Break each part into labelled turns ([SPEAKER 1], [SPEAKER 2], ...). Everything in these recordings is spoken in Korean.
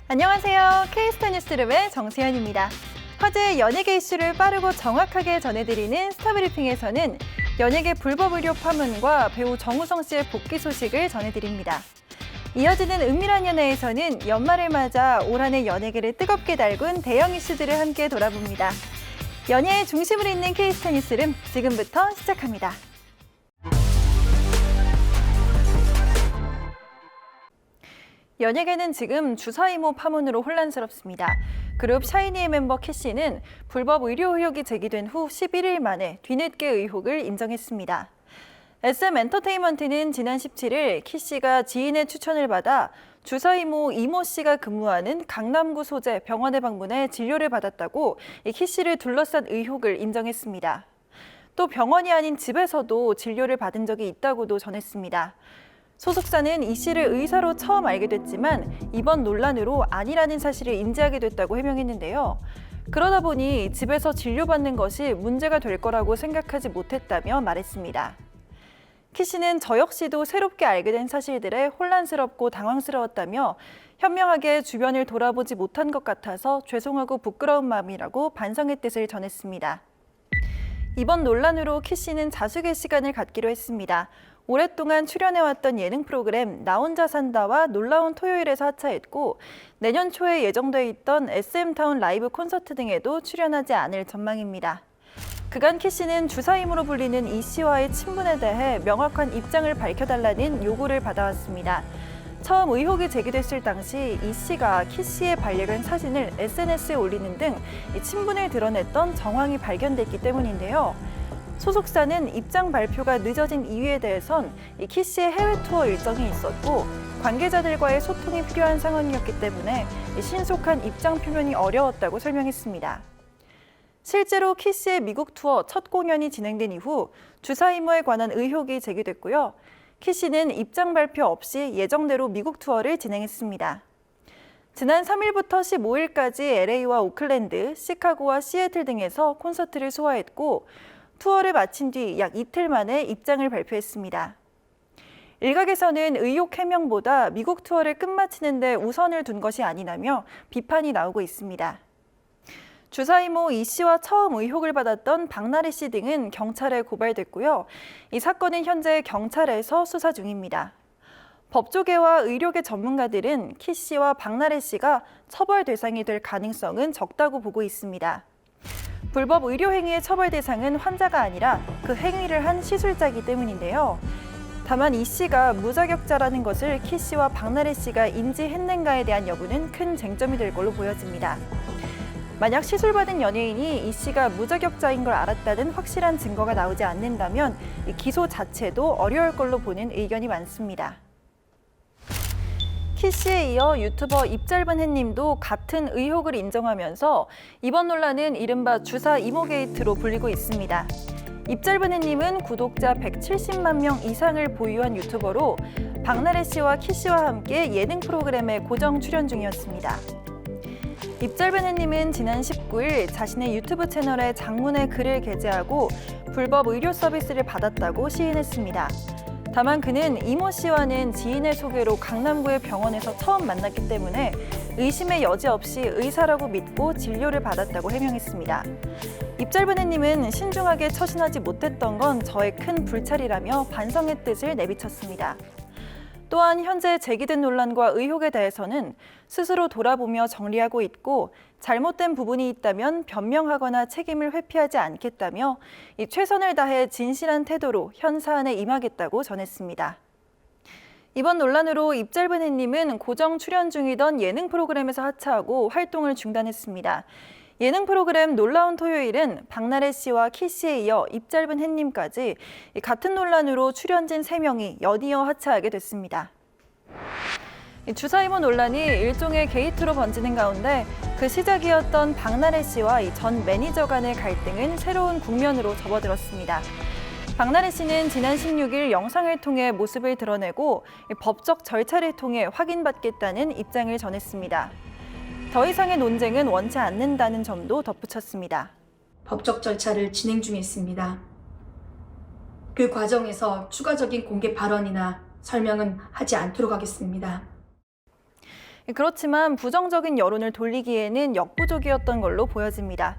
[SPEAKER 1] 안녕하세요. K스타 뉴스룸의 정세현입니다. 화제의 연예계 이슈를 빠르고 정확하게 전해드리는 스타브리핑에서는 연예계 불법 의료 파문과 배우 정우성 씨의 복귀 소식을 전해드립니다. 이어지는 은밀한 연애에서는 연말을 맞아 올 한 해 연예계를 뜨겁게 달군 대형 이슈들을 함께 돌아봅니다. 연예의 중심을 잇는 K스타 뉴스룸 지금부터 시작합니다. 연예계는 지금 주사이모 파문으로 혼란스럽습니다. 그룹 샤이니의 멤버 키씨는 불법 의료 의혹이 제기된 후 11일 만에 뒤늦게 의혹을 인정했습니다. SM엔터테인먼트는 지난 17일 키씨가 지인의 추천을 받아 주사이모 이모 씨가 근무하는 강남구 소재 병원에 방문해 진료를 받았다고 키씨를 둘러싼 의혹을 인정했습니다. 또 병원이 아닌 집에서도 진료를 받은 적이 있다고도 전했습니다. 소속사는 이 씨를 의사로 처음 알게 됐지만 이번 논란으로 아니라는 사실을 인지하게 됐다고 해명했는데요. 그러다 보니 집에서 진료받는 것이 문제가 될 거라고 생각하지 못했다며 말했습니다. 키 씨는 저 역시도 새롭게 알게 된 사실들에 혼란스럽고 당황스러웠다며 현명하게 주변을 돌아보지 못한 것 같아서 죄송하고 부끄러운 마음이라고 반성의 뜻을 전했습니다. 이번 논란으로 키 씨는 자숙의 시간을 갖기로 했습니다. 오랫동안 출연해왔던 예능 프로그램 나 혼자 산다와 놀라운 토요일에서 하차했고 내년 초에 예정돼 있던 SM타운 라이브 콘서트 등에도 출연하지 않을 전망입니다. 그간 키 씨는 주사임으로 불리는 이 씨와의 친분에 대해 명확한 입장을 밝혀달라는 요구를 받아왔습니다. 처음 의혹이 제기됐을 당시 이 씨가 키 씨의 반려견 사진을 SNS에 올리는 등 친분을 드러냈던 정황이 발견됐기 때문인데요. 소속사는 입장 발표가 늦어진 이유에 대해선 키 씨의 해외 투어 일정이 있었고 관계자들과의 소통이 필요한 상황이었기 때문에 신속한 입장 표명이 어려웠다고 설명했습니다. 실제로 키 씨의 미국 투어 첫 공연이 진행된 이후 주사이모에 관한 의혹이 제기됐고요. 키 씨는 입장 발표 없이 예정대로 미국 투어를 진행했습니다. 지난 3일부터 15일까지 LA와 오클랜드, 시카고와 시애틀 등에서 콘서트를 소화했고 투어를 마친 뒤 약 이틀 만에 입장을 발표했습니다. 일각에서는 의혹 해명보다 미국 투어를 끝마치는 데 우선을 둔 것이 아니냐며 비판이 나오고 있습니다. 주사이모 이 씨와 처음 의혹을 받았던 박나래 씨 등은 경찰에 고발됐고요. 이 사건은 현재 경찰에서 수사 중입니다. 법조계와 의료계 전문가들은 키 씨와 박나래 씨가 처벌 대상이 될 가능성은 적다고 보고 있습니다. 불법 의료 행위의 처벌 대상은 환자가 아니라 그 행위를 한 시술자이기 때문인데요. 다만 이 씨가 무자격자라는 것을 키 씨와 박나래 씨가 인지했는가에 대한 여부는 큰 쟁점이 될 걸로 보여집니다. 만약 시술받은 연예인이 이 씨가 무자격자인 걸 알았다는 확실한 증거가 나오지 않는다면 이 기소 자체도 어려울 걸로 보는 의견이 많습니다. 키 씨에 이어 유튜버 입짧은 햇님도 같은 의혹을 인정하면서 이번 논란은 이른바 주사 이모 게이트로 불리고 있습니다. 입짧은 햇님은 구독자 170만 명 이상을 보유한 유튜버로 박나래 씨와 키 씨와 함께 예능 프로그램에 고정 출연 중이었습니다. 입짧은 햇님은 지난 19일 자신의 유튜브 채널에 장문의 글을 게재하고 불법 의료 서비스를 받았다고 시인했습니다. 다만 그는 이모 씨와는 지인의 소개로 강남구의 병원에서 처음 만났기 때문에 의심의 여지 없이 의사라고 믿고 진료를 받았다고 해명했습니다. 입짧은 햇님은 신중하게 처신하지 못했던 건 저의 큰 불찰이라며 반성의 뜻을 내비쳤습니다. 또한 현재 제기된 논란과 의혹에 대해서는 스스로 돌아보며 정리하고 있고 잘못된 부분이 있다면 변명하거나 책임을 회피하지 않겠다며 최선을 다해 진실한 태도로 현 사안에 임하겠다고 전했습니다. 이번 논란으로 입짧은 햇님은 고정 출연 중이던 예능 프로그램에서 하차하고 활동을 중단했습니다. 예능 프로그램 놀라운 토요일은 박나래 씨와 키 씨에 이어 입짧은 햇님까지 같은 논란으로 출연진 3명이 연이어 하차하게 됐습니다. 주사이모 논란이 일종의 게이트로 번지는 가운데 그 시작이었던 박나래 씨와 전 매니저 간의 갈등은 새로운 국면으로 접어들었습니다. 박나래 씨는 지난 16일 영상을 통해 모습을 드러내고 법적 절차를 통해 확인받겠다는 입장을 전했습니다. 더 이상의 논쟁은 원치 않는다는 점도 덧붙였습니다.
[SPEAKER 2] 법적 절차를 진행 중에 있습니다. 그 과정에서 추가적인 공개 발언이나 설명은 하지 않도록 하겠습니다.
[SPEAKER 1] 그렇지만 부정적인 여론을 돌리기에는 역부족이었던 걸로 보여집니다.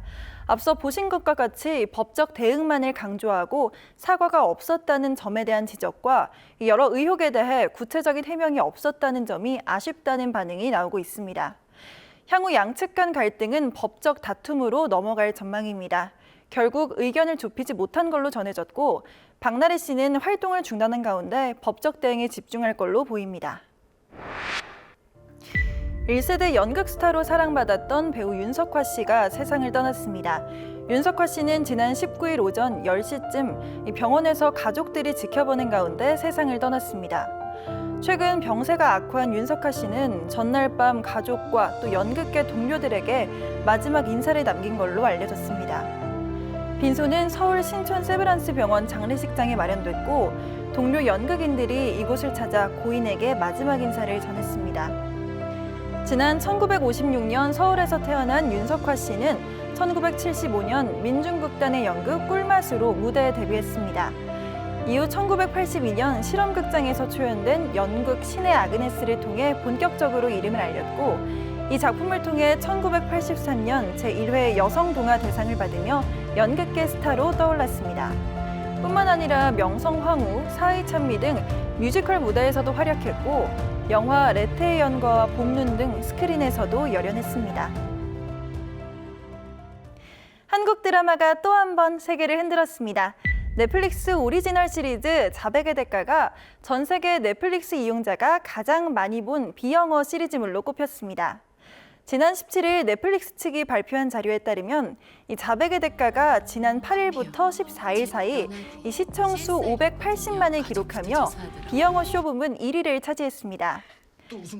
[SPEAKER 1] 앞서 보신 것과 같이 법적 대응만을 강조하고 사과가 없었다는 점에 대한 지적과 여러 의혹에 대해 구체적인 해명이 없었다는 점이 아쉽다는 반응이 나오고 있습니다. 향후 양측 간 갈등은 법적 다툼으로 넘어갈 전망입니다. 결국 의견을 좁히지 못한 걸로 전해졌고 박나래 씨는 활동을 중단한 가운데 법적 대응에 집중할 걸로 보입니다. 1세대 연극 스타로 사랑받았던 배우 윤석화 씨가 세상을 떠났습니다. 윤석화 씨는 지난 19일 오전 10시쯤 병원에서 가족들이 지켜보는 가운데 세상을 떠났습니다. 최근 병세가 악화한 윤석화 씨는 전날 밤 가족과 또 연극계 동료들에게 마지막 인사를 남긴 걸로 알려졌습니다. 빈소는 서울 신촌 세브란스 병원 장례식장에 마련됐고 동료 연극인들이 이곳을 찾아 고인에게 마지막 인사를 전했습니다. 지난 1956년 서울에서 태어난 윤석화 씨는 1975년 민중극단의 연극 꿀맛으로 무대에 데뷔했습니다. 이후 1982년 실험극장에서 초연된 연극 신의 아그네스를 통해 본격적으로 이름을 알렸고 이 작품을 통해 1983년 제1회 여성동화 대상을 받으며 연극계 스타로 떠올랐습니다. 뿐만 아니라 명성황후, 사의찬미 등 뮤지컬 무대에서도 활약했고 영화 레테의 연가와 봄눈 등 스크린에서도 열연했습니다. 한국 드라마가 또 한 번 세계를 흔들었습니다. 넷플릭스 오리지널 시리즈 자백의 대가가 전 세계 넷플릭스 이용자가 가장 많이 본 비영어 시리즈물로 꼽혔습니다. 지난 17일 넷플릭스 측이 발표한 자료에 따르면 이 자백의 대가가 지난 8일부터 14일 사이 이 시청수 580만을 기록하며 비영어 쇼 부문 1위를 차지했습니다.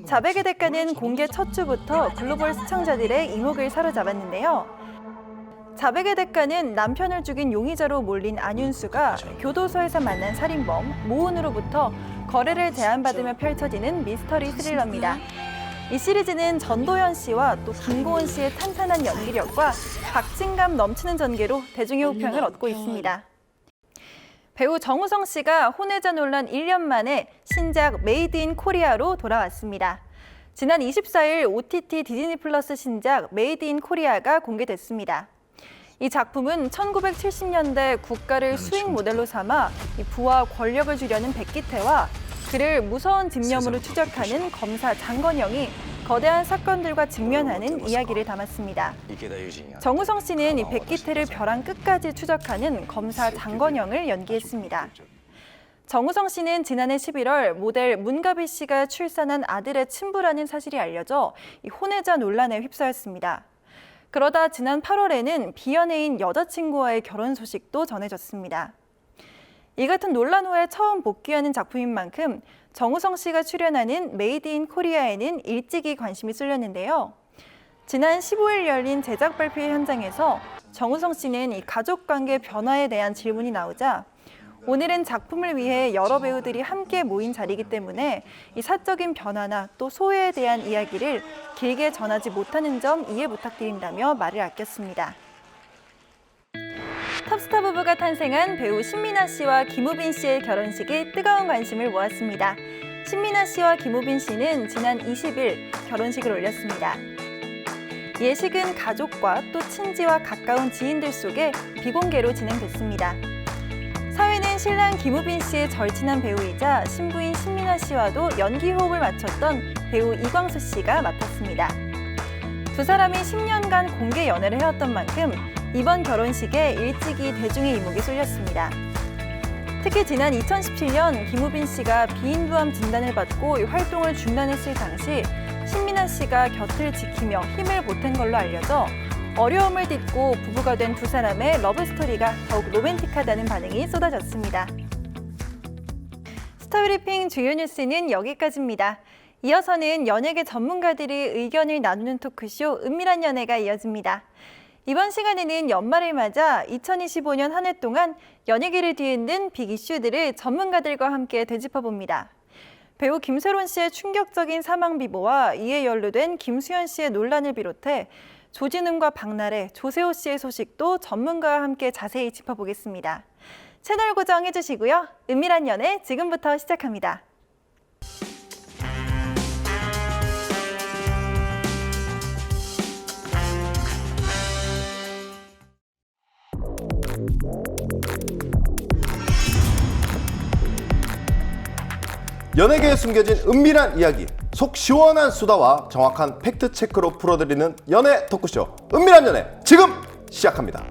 [SPEAKER 1] 자백의 대가는 공개 첫 주부터 글로벌 시청자들의 이목을 사로잡았는데요. 자백의 대가는 남편을 죽인 용의자로 몰린 안윤수가 교도소에서 만난 살인범 모은으로부터 거래를 제안받으며 펼쳐지는 미스터리 스릴러입니다. 이 시리즈는 전도연 씨와 또 김고은 씨의 탄탄한 연기력과 박진감 넘치는 전개로 대중의 호평을 얻고 있습니다. 배우 정우성 씨가 혼외자 논란 1년 만에 신작 메이드 인 코리아로 돌아왔습니다. 지난 24일 OTT 디즈니 플러스 신작 메이드 인 코리아가 공개됐습니다. 이 작품은 1970년대 국가를 수익 모델로 삼아 부와 권력을 주려는 백기태와 그를 무서운 집념으로 추적하는 검사 장건영이 거대한 사건들과 직면하는 이야기를 담았습니다. 정우성 씨는 이 백기태를 벼랑 끝까지 추적하는 검사 장건영을 연기했습니다. 정우성 씨는 지난해 11월 모델 문가비 씨가 출산한 아들의 친부라는 사실이 알려져 이 혼외자 논란에 휩싸였습니다. 그러다 지난 8월에는 비연예인 여자친구와의 결혼 소식도 전해졌습니다. 이 같은 논란 후에 처음 복귀하는 작품인 만큼 정우성 씨가 출연하는 메이드 인 코리아에는 일찍이 관심이 쏠렸는데요. 지난 15일 열린 제작 발표 현장에서 정우성 씨는 이 가족관계 변화에 대한 질문이 나오자 오늘은 작품을 위해 여러 배우들이 함께 모인 자리이기 때문에 이 사적인 변화나 또 소외에 대한 이야기를 길게 전하지 못하는 점 이해 부탁드린다며 말을 아꼈습니다. 탑스타 부부가 탄생한 배우 신민아 씨와 김우빈 씨의 결혼식이 뜨거운 관심을 모았습니다. 신민아 씨와 김우빈 씨는 지난 20일 결혼식을 올렸습니다. 예식은 가족과 또 친지와 가까운 지인들 속에 비공개로 진행됐습니다. 사회는 신랑 김우빈 씨의 절친한 배우이자 신부인 신민아 씨와도 연기 호흡을 맞췄던 배우 이광수 씨가 맡았습니다. 두 사람이 10년간 공개 연애를 해왔던 만큼 이번 결혼식에 일찍이 대중의 이목이 쏠렸습니다. 특히 지난 2017년 김우빈 씨가 비인두암 진단을 받고 활동을 중단했을 당시 신민아 씨가 곁을 지키며 힘을 보탠 걸로 알려져 어려움을 딛고 부부가 된 두 사람의 러브스토리가 더욱 로맨틱하다는 반응이 쏟아졌습니다. 스타브리핑 주요 뉴스는 여기까지입니다. 이어서는 연예계 전문가들이 의견을 나누는 토크쇼 은밀한 연애가 이어집니다. 이번 시간에는 연말을 맞아 2025년 한 해 동안 연예계를 뒤흔든 빅 이슈들을 전문가들과 함께 되짚어봅니다. 배우 김세론 씨의 충격적인 사망 비보와 이에 연루된 김수현 씨의 논란을 비롯해 조진웅과 박나래, 조세호 씨의 소식도 전문가와 함께 자세히 짚어보겠습니다. 채널 고정해주시고요. 은밀한 연애 지금부터 시작합니다.
[SPEAKER 3] 연예계에 숨겨진 은밀한 이야기, 속 시원한 수다와 정확한 팩트 체크로 풀어드리는 연애 토크쇼 은밀한 연애 지금 시작합니다.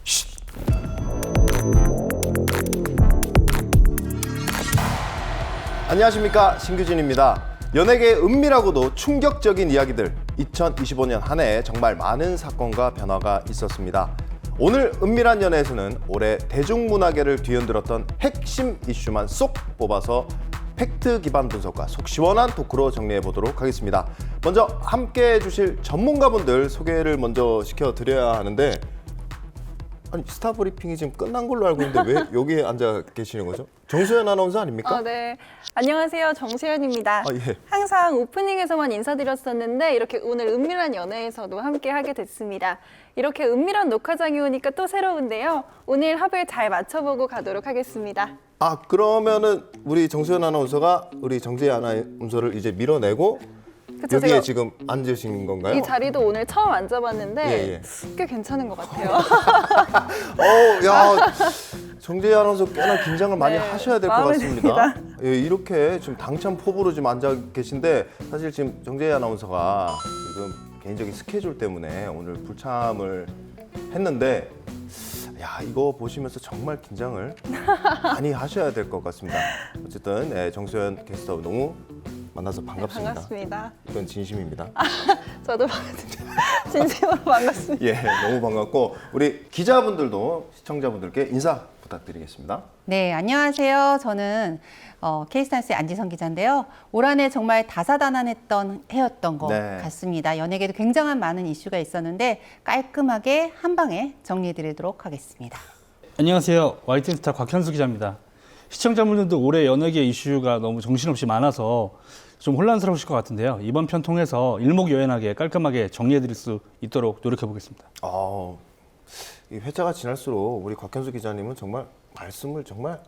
[SPEAKER 3] 쉿. 안녕하십니까, 신규진입니다. 연예계의 은밀하고도 충격적인 이야기들, 2025년 한 해에 정말 많은 사건과 변화가 있었습니다. 오늘 은밀한 연애에서는 올해 대중문화계를 뒤흔들었던 핵심 이슈만 쏙 뽑아서 팩트 기반 분석과 속 시원한 토크로 정리해 보도록 하겠습니다. 먼저 함께 해주실 전문가분들 소개를 먼저 시켜드려야 하는데, 아니 스타 브리핑이 지금 끝난 걸로 알고 있는데 왜 여기에 앉아 계시는 거죠? 정수연 아나운서 아닙니까?
[SPEAKER 1] 네. 안녕하세요. 정수연입니다.
[SPEAKER 3] 예.
[SPEAKER 1] 항상 오프닝에서만 인사드렸었는데 이렇게 오늘 은밀한 연애에서도 함께 하게 됐습니다. 이렇게 은밀한 녹화장에 오니까 또 새로운데요. 오늘 합을 잘 맞춰보고 가도록 하겠습니다.
[SPEAKER 3] 그러면은 우리 정수연 아나운서가 우리 정재희 아나운서를 이제 밀어내고
[SPEAKER 1] 그쵸,
[SPEAKER 3] 여기에
[SPEAKER 1] 제가
[SPEAKER 3] 지금 앉으신 건가요?
[SPEAKER 1] 이 자리도 오늘 처음 앉아봤는데
[SPEAKER 3] 예.
[SPEAKER 1] 꽤 괜찮은 것 같아요.
[SPEAKER 3] 야, 정재희 아나운서 꽤나 긴장을 많이
[SPEAKER 1] 네,
[SPEAKER 3] 하셔야 될 것
[SPEAKER 1] 마음에
[SPEAKER 3] 같습니다.
[SPEAKER 1] 듭니다.
[SPEAKER 3] 예, 이렇게 지금 당찬 포부로 지금 앉아 계신데, 사실 지금 정재희 아나운서가 지금 개인적인 스케줄 때문에 오늘 불참을 했는데, 야, 이거 보시면서 정말 긴장을 많이 하셔야 될 것 같습니다. 어쨌든 정수연 캐스터 너무 만나서 반갑습니다.
[SPEAKER 1] 반갑습니다.
[SPEAKER 3] 이건 진심입니다.
[SPEAKER 1] 저도 반갑습니다. 진심으로 반갑습니다.
[SPEAKER 3] 예, 너무 반갑고 우리 기자분들도 시청자분들께 인사 부탁드리겠습니다.
[SPEAKER 4] 네, 안녕하세요. 저는 K스탄스의 안지성 기자인데요. 올 한 해 정말 다사다난했던 해였던 것
[SPEAKER 3] 네.
[SPEAKER 4] 같습니다. 연예계도 굉장한 많은 이슈가 있었는데 깔끔하게 한 방에 정리해드리도록 하겠습니다.
[SPEAKER 5] 안녕하세요. YTN 스타 곽현수 기자입니다. 시청자분들도 올해 연예계 이슈가 너무 정신없이 많아서 좀 혼란스러우실 것 같은데요. 이번 편 통해서 일목요연하게 깔끔하게 정리해드릴 수 있도록 노력해보겠습니다.
[SPEAKER 3] 이 회차가 지날수록 우리 곽현수 기자님은 정말 말씀을 정말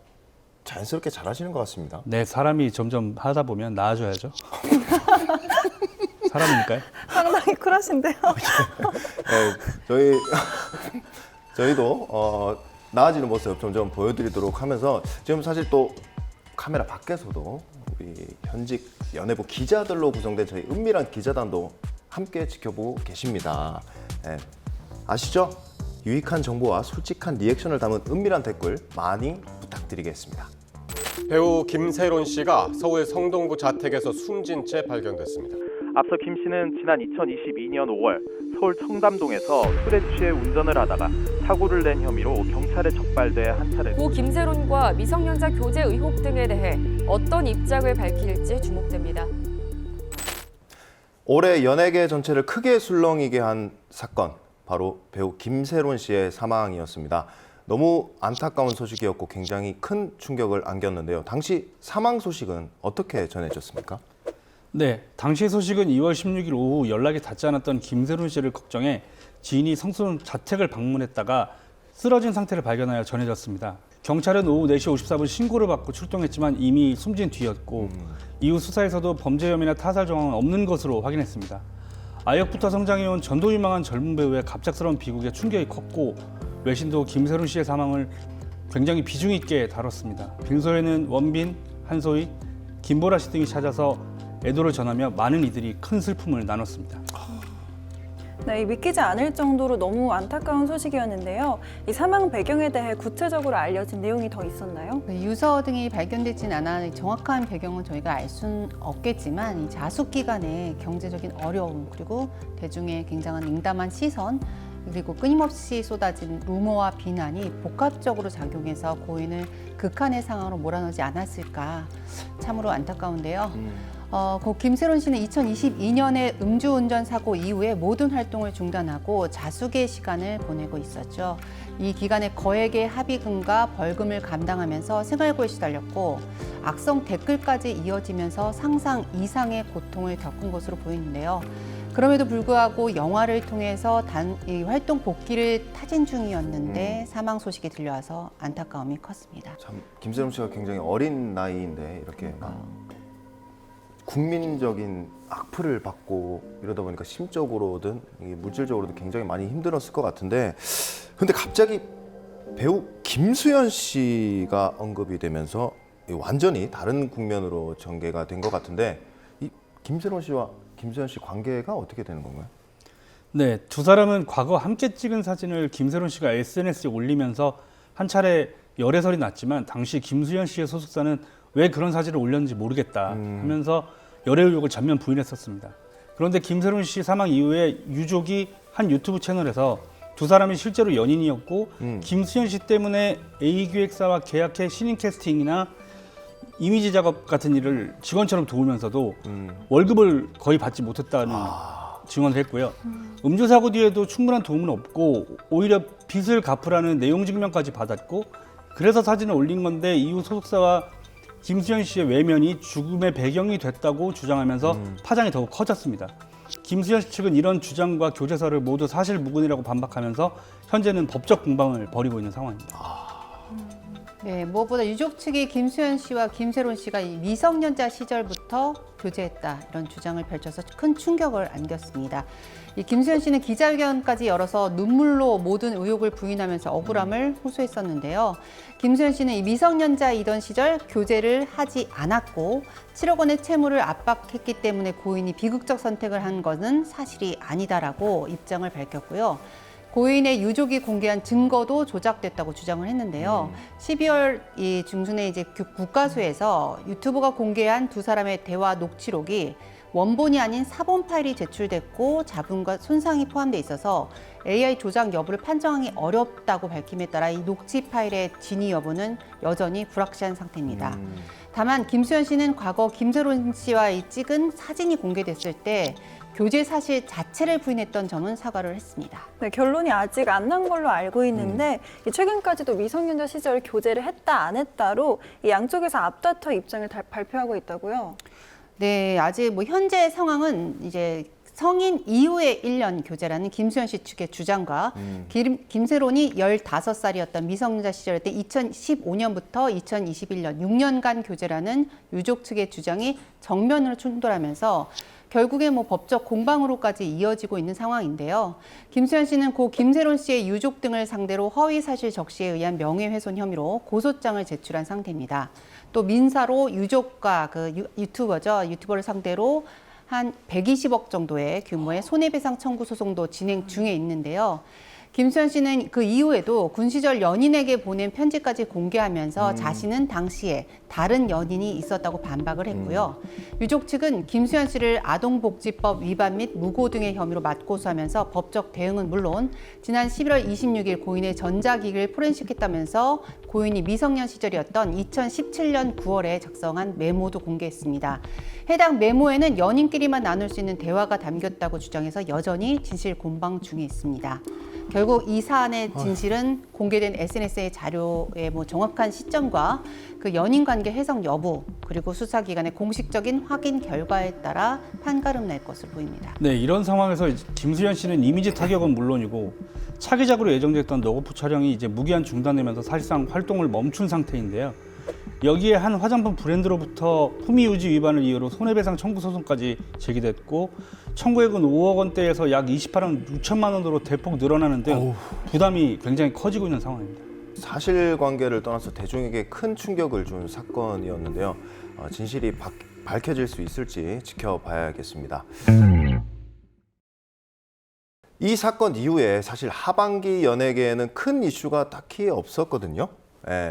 [SPEAKER 3] 자연스럽게 잘하시는 것 같습니다.
[SPEAKER 5] 네, 사람이 점점 하다 보면 나아져야죠. 사람이니까요.
[SPEAKER 1] 상당히 쿨하신데요.
[SPEAKER 3] 네, 저희도 나아지는 모습 점점 보여드리도록 하면서 지금 사실 또 카메라 밖에서도 우리 현직 연예부 기자들로 구성된 저희 은밀한 기자단도 함께 지켜보고 계십니다. 네, 아시죠? 유익한 정보와 솔직한 리액션을 담은 은밀한 댓글 많이 부탁드리겠습니다.
[SPEAKER 6] 배우 김세론 씨가 서울 성동구 자택에서 숨진 채 발견됐습니다.
[SPEAKER 7] 앞서 김 씨는 지난 2022년 5월 서울 청담동에서 술에 취해 운전을 하다가 사고를 낸 혐의로 경찰에 적발돼 한 차례
[SPEAKER 8] 고 김세론과 미성년자 교제 의혹 등에 대해 어떤 입장을 밝힐지 주목됩니다.
[SPEAKER 3] 올해 연예계 전체를 크게 술렁이게 한 사건, 바로 배우 김세론 씨의 사망이었습니다. 너무 안타까운 소식이었고 굉장히 큰 충격을 안겼는데요. 당시 사망 소식은 어떻게 전해졌습니까?
[SPEAKER 5] 네, 당시 소식은 2월 16일 오후 연락이 닿지 않았던 김세론 씨를 걱정해 지인이 성수동 자택을 방문했다가 쓰러진 상태를 발견하여 전해졌습니다. 경찰은 오후 4시 54분 신고를 받고 출동했지만 이미 숨진 뒤였고 이후 수사에서도 범죄 혐의나 타살 정황은 없는 것으로 확인했습니다. 아역부터 성장해온 전도 유망한 젊은 배우의 갑작스러운 비극에 충격이 컸고 외신도 김세론 씨의 사망을 굉장히 비중 있게 다뤘습니다. 빙소에는 원빈, 한소희, 김보라 씨 등이 찾아서 애도를 전하며 많은 이들이 큰 슬픔을 나눴습니다.
[SPEAKER 1] 네, 믿기지 않을 정도로 너무 안타까운 소식이었는데요. 이 사망 배경에 대해 구체적으로 알려진 내용이 더 있었나요?
[SPEAKER 4] 유서 등이 발견되진 않아 정확한 배경은 저희가 알 수는 없겠지만 이 자숙 기간에 경제적인 어려움 그리고 대중의 굉장한 냉담한 시선 그리고 끊임없이 쏟아진 루머와 비난이 복합적으로 작용해서 고인을 극한의 상황으로 몰아넣지 않았을까 참으로 안타까운데요. 고 김세론 씨는 2022년에 음주운전 사고 이후에 모든 활동을 중단하고 자숙의 시간을 보내고 있었죠. 이 기간에 거액의 합의금과 벌금을 감당하면서 생활고에 시달렸고 악성 댓글까지 이어지면서 상상 이상의 고통을 겪은 것으로 보이는데요. 그럼에도 불구하고 영화를 통해서 이 활동 복귀를 타진 중이었는데 사망 소식이 들려와서 안타까움이 컸습니다.
[SPEAKER 3] 참 김세롬 씨가 굉장히 어린 나이인데 이렇게 막 국민적인 악플을 받고 이러다 보니까 심적으로든 물질적으로든 굉장히 많이 힘들었을 것 같은데, 근데 갑자기 배우 김수현 씨가 언급이 되면서 완전히 다른 국면으로 전개가 된 것 같은데 이 김세론 씨와 김수현 씨 관계가 어떻게 되는 건가요?
[SPEAKER 5] 네, 두 사람은 과거 함께 찍은 사진을 김세론 씨가 SNS에 올리면서 한 차례 열애설이 났지만 당시 김수현 씨의 소속사는 왜 그런 사진을 올렸는지 모르겠다 하면서 열애 의혹을 전면 부인했었습니다. 그런데 김세론 씨 사망 이후에 유족이 한 유튜브 채널에서 두 사람이 실제로 연인이었고 김수현 씨 때문에 A기획사와 계약해 신인 캐스팅이나 이미지 작업 같은 일을 직원처럼 도우면서도 월급을 거의 받지 못했다는 증언을 했고요. 음주 사고 뒤에도 충분한 도움은 없고 오히려 빚을 갚으라는 내용 증명까지 받았고 그래서 사진을 올린 건데 이후 소속사와 김수현 씨의 외면이 죽음의 배경이 됐다고 주장하면서 파장이 더욱 커졌습니다. 김수현 씨 측은 이런 주장과 교제서를 모두 사실무근이라고 반박하면서 현재는 법적 공방을 벌이고 있는 상황입니다.
[SPEAKER 4] 네, 무엇보다 유족 측이 김수현 씨와 김세론 씨가 이 미성년자 시절부터 교제했다 이런 주장을 펼쳐서 큰 충격을 안겼습니다. 이 김수현 씨는 기자회견까지 열어서 눈물로 모든 의혹을 부인하면서 억울함을 호소했었는데요. 김수현 씨는 이 미성년자이던 시절 교제를 하지 않았고 7억 원의 채무를 압박했기 때문에 고인이 비극적 선택을 한 것은 사실이 아니다라고 입장을 밝혔고요. 고인의 유족이 공개한 증거도 조작됐다고 주장을 했는데요. 12월 이 중순에 이제 국가수에서 유튜브가 공개한 두 사람의 대화 녹취록이 원본이 아닌 사본 파일이 제출됐고 자본과 손상이 포함돼 있어서 AI 조작 여부를 판정하기 어렵다고 밝힘에 따라 이 녹취 파일의 진위 여부는 여전히 불확실한 상태입니다. 다만 김수현 씨는 과거 김세론 씨와 찍은 사진이 공개됐을 때 교제 사실 자체를 부인했던 점은 사과를 했습니다.
[SPEAKER 1] 네, 결론이 아직 안 난 걸로 알고 있는데 최근까지도 미성년자 시절 교제를 했다 안 했다로 이 양쪽에서 앞다퉈 입장을 발표하고 있다고요?
[SPEAKER 4] 네, 아직 뭐 현재 상황은 이제 성인 이후의 1년 교제라는 김수현 씨 측의 주장과 김세론이 15살이었던 미성년자 시절 때 2015년부터 2021년 6년간 교제라는 유족 측의 주장이 정면으로 충돌하면서 결국에 뭐 법적 공방으로까지 이어지고 있는 상황인데요. 김수현 씨는 고 김세론 씨의 유족 등을 상대로 허위 사실 적시에 의한 명예훼손 혐의로 고소장을 제출한 상태입니다. 또 민사로 유족과 그 유튜버를 상대로 한 120억 정도의 규모의 손해배상 청구 소송도 진행 중에 있는데요. 김수현 씨는 그 이후에도 군 시절 연인에게 보낸 편지까지 공개하면서 자신은 당시에 다른 연인이 있었다고 반박을 했고요. 유족 측은 김수현 씨를 아동복지법 위반 및 무고 등의 혐의로 맞고소하면서 법적 대응은 물론 지난 11월 26일 고인의 전자기기를 포렌식했다면서 고인이 미성년 시절이었던 2017년 9월에 작성한 메모도 공개했습니다. 해당 메모에는 연인끼리만 나눌 수 있는 대화가 담겼다고 주장해서 여전히 진실 공방 중에 있습니다. 결국 이 사안의 진실은 공개된 SNS의 자료의 뭐 정확한 시점과 그 연인 관계 해석 여부 그리고 수사기관의 공식적인 확인 결과에 따라 판가름 날 것으로 보입니다.
[SPEAKER 5] 네, 이런 상황에서 김수현 씨는 이미지 타격은 물론이고 차기작으로 예정됐던 너고프 촬영이 이제 무기한 중단되면서 사실상 활동을 멈춘 상태인데요. 여기에 한 화장품 브랜드로부터 품위 유지 위반을 이유로 손해배상 청구 소송까지 제기됐고 청구액은 5억 원대에서 약 28억 6천만 원으로 대폭 늘어나는 등 부담이 굉장히 커지고 있는 상황입니다.
[SPEAKER 3] 사실관계를 떠나서 대중에게 큰 충격을 준 사건이었는데요. 진실이 밝혀질 수 있을지 지켜봐야겠습니다. 이 사건 이후에 사실 하반기 연예계에는 큰 이슈가 딱히 없었거든요.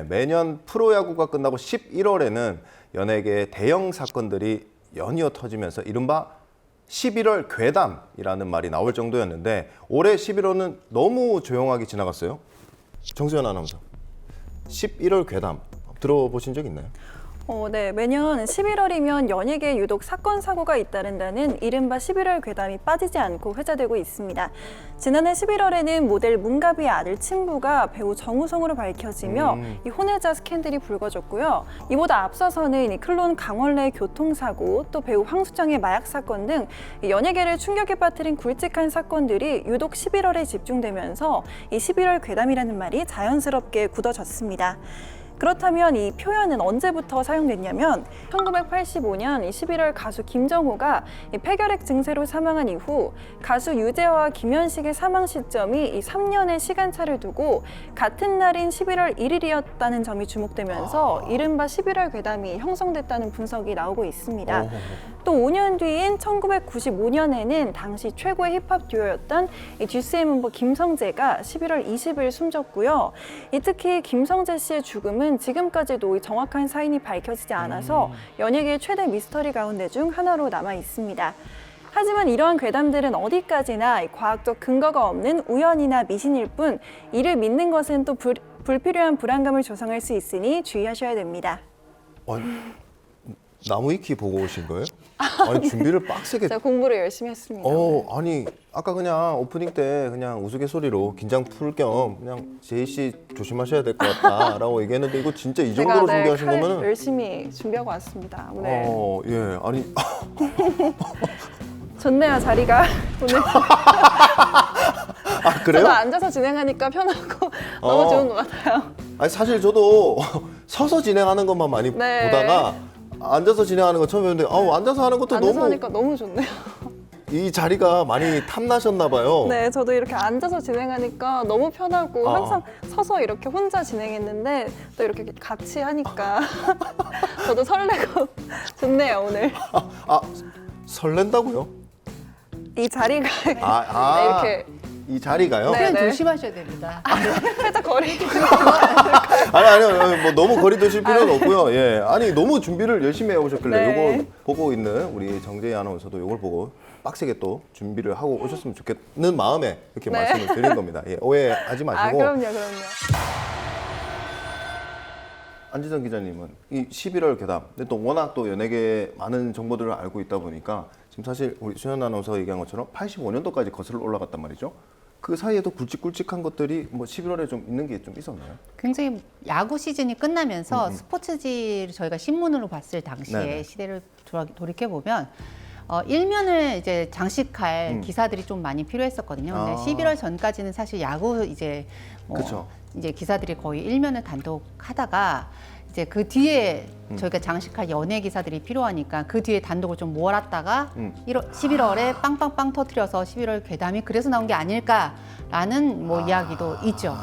[SPEAKER 3] 매년 프로야구가 끝나고 11월에는 연예계의 대형 사건들이 연이어 터지면서 이른바 11월 괴담이라는 말이 나올 정도였는데 올해 11월은 너무 조용하게 지나갔어요. 정수연 아나운서, 11월 괴담 들어보신 적 있나요?
[SPEAKER 1] 네, 매년 11월이면 연예계에 유독 사건, 사고가 잇따른다는 이른바 11월 괴담이 빠지지 않고 회자되고 있습니다. 지난해 11월에는 모델 문가비의 아들 친부가 배우 정우성으로 밝혀지며 이 혼외자 스캔들이 불거졌고요. 이보다 앞서서는 이 클론 강원래의 교통사고, 또 배우 황수정의 마약 사건 등 연예계를 충격에 빠뜨린 굵직한 사건들이 유독 11월에 집중되면서 이 11월 괴담이라는 말이 자연스럽게 굳어졌습니다. 그렇다면 이 표현은 언제부터 사용됐냐면 1985년 11월 가수 김정호가 이 폐결핵 증세로 사망한 이후 가수 유재하와 김현식의 사망 시점이 이 3년의 시간차를 두고 같은 날인 11월 1일이었다는 점이 주목되면서 이른바 11월 괴담이 형성됐다는 분석이 나오고 있습니다. 또 5년 뒤인 1995년에는 당시 최고의 힙합 듀오였던 이 듀스의 멤버 김성재가 11월 20일 숨졌고요. 특히 김성재 씨의 죽음은 지금까지도 정확한 사인이 밝혀지지 않아서 연예계의 최대 미스터리 가운데 중 하나로 남아 있습니다. 하지만 이러한 괴담들은 어디까지나 과학적 근거가 없는 우연이나 미신일 뿐 이를 믿는 것은 또 불필요한 불안감을 조성할 수 있으니 주의하셔야 됩니다.
[SPEAKER 3] 나무 위키 보고 오신 거예요? 아니 준비를 빡세게.
[SPEAKER 1] 제가 공부를 열심히 했습니다.
[SPEAKER 3] 아니 아까 그냥 오프닝 때 그냥 우스갯소리로 긴장 풀 겸 그냥 제이 씨 조심하셔야 될 것 같다라고 얘기했는데 이거 진짜 이 정도로 준비하신 거면은
[SPEAKER 1] 열심히 준비하고 왔습니다. 오늘
[SPEAKER 3] 예 아니
[SPEAKER 1] 좋네요 자리가 오늘.
[SPEAKER 3] 그래요?
[SPEAKER 1] 저도 앉아서 진행하니까 편하고 너무 좋은 것 같아요.
[SPEAKER 3] 아니 사실 저도 서서 진행하는 것만 많이
[SPEAKER 1] 네.
[SPEAKER 3] 보다가 앉아서 진행하는 거 처음 했는데 앉아서 하는 것도
[SPEAKER 1] 앉아서
[SPEAKER 3] 너무
[SPEAKER 1] 하니까 너무 좋네요.
[SPEAKER 3] 이 자리가 많이 탐나셨나 봐요.
[SPEAKER 1] 네, 저도 이렇게 앉아서 진행하니까 너무 편하고 항상 서서 이렇게 혼자 진행했는데 또 이렇게 같이 하니까 저도 설레고 좋네요 오늘.
[SPEAKER 3] 설렌다고요?
[SPEAKER 1] 이 자리가
[SPEAKER 3] 네,
[SPEAKER 1] 이렇게
[SPEAKER 3] 이 자리가요?
[SPEAKER 1] 네.
[SPEAKER 4] 표현 조심하셔야 됩니다.
[SPEAKER 1] 살짝 거리.
[SPEAKER 3] 아니요, 뭐 너무 거리 두실 필요는 없고요. 예, 아니 너무 준비를 열심히 해오셨길래
[SPEAKER 1] 네.
[SPEAKER 3] 요거 보고 있는 우리 정재희 아나운서도 요걸 보고 빡세게 또 준비를 하고 오셨으면 좋겠는 마음에 이렇게
[SPEAKER 1] 네.
[SPEAKER 3] 말씀을 드린 겁니다. 예, 오해하지 마시고.
[SPEAKER 1] 그럼요.
[SPEAKER 3] 안지선 기자님은 이 11월 괴담, 근데 또 워낙 또 연예계 많은 정보들을 알고 있다 보니까 지금 사실 우리 수현 아나운서 얘기한 것처럼 85년도까지 거슬러 올라갔단 말이죠. 그 사이에도 굵직굵직한 것들이 뭐 11월에 좀 있는 게 좀 있었나요?
[SPEAKER 4] 굉장히 야구 시즌이 끝나면서 스포츠지를 저희가 신문으로 봤을 당시에
[SPEAKER 3] 네네.
[SPEAKER 4] 시대를 돌이켜 보면 일면을 이제 장식할 기사들이 좀 많이 필요했었거든요. 근데 11월 전까지는 사실 야구 이제
[SPEAKER 3] 그쵸.
[SPEAKER 4] 이제 기사들이 거의 일면을 단독하다가 이제 그 뒤에 저희가 장식할 연예 기사들이 필요하니까 그 뒤에 단독을 좀 모아놨다가 11월에 빵빵빵 터트려서 11월 괴담이 그래서 나온 게 아닐까라는 뭐 이야기도 있죠.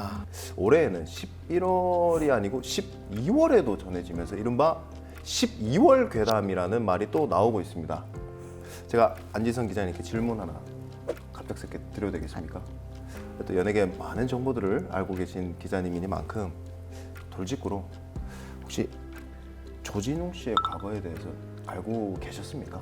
[SPEAKER 3] 올해에는 11월이 아니고 12월에도 전해지면서 이른바 12월 괴담이라는 말이 또 나오고 있습니다. 제가 안지선 기자님께 질문 하나 갑작스럽게 드려도 되겠습니까? 또 연예계 많은 정보들을 알고 계신 기자님이니만큼 돌직구로 혹시 조진웅 씨의 과거에 대해서 알고 계셨습니까?